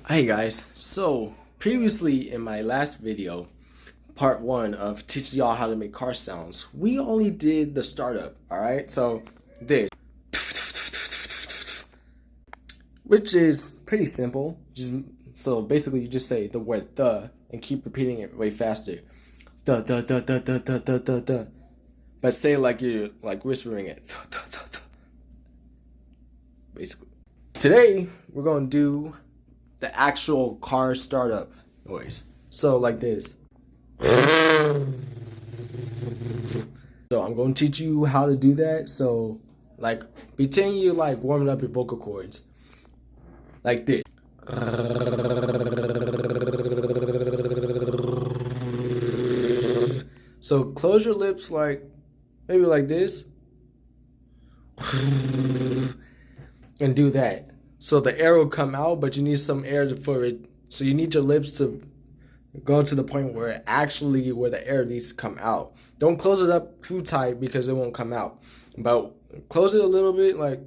Hey guys, so previously in my last video, part 1 of teaching y'all how to make car sounds, we only did the startup, alright? So this, which is pretty simple. So basically you just say the word the and keep repeating it way faster. The. But say it like you're like whispering it. Basically. Today we're gonna do the actual car startup noise. So like this. So I'm going to teach you how to do that. So like pretend you like warming up your vocal cords. Like this. So close your lips like maybe like this. And do that. So the air will come out, but you need some air for it. So you need your lips to go to the point where the air needs to come out. Don't close it up too tight because it won't come out. But close it a little bit, like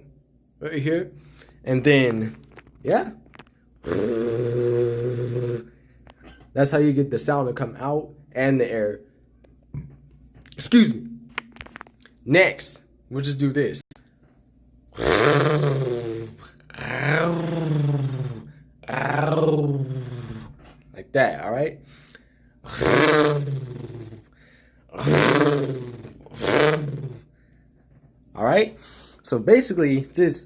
right here. And then, yeah. That's how you get the sound to come out and the air. Excuse me. Next, we'll just do this. Like that, all right? All right? So basically, just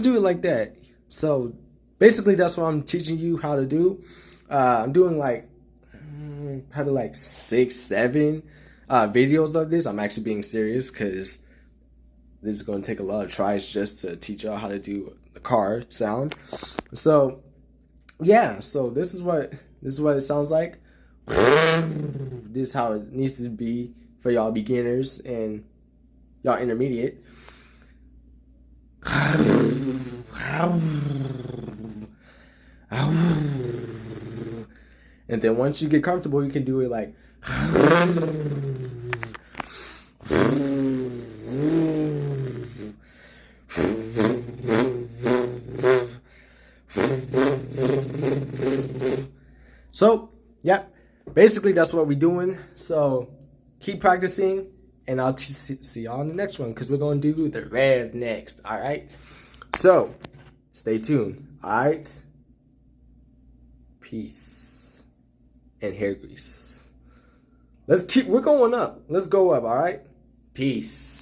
do it like that. So basically, that's what I'm teaching you how to do. I'm doing like probably like 6-7 videos of this. I'm actually being serious because this is going to take a lot of tries just to teach y'all how to do the car sound. So yeah, so this is what it sounds like. This is how it needs to be for y'all beginners and y'all intermediate. And then once you get comfortable, you can do it like so, yeah, basically that's what we're doing. So keep practicing, and I'll see y'all in the next one because we're going to do the rev next, all right? So stay tuned, all right? Peace and hair grease. We're going up. Let's go up, all right? Peace.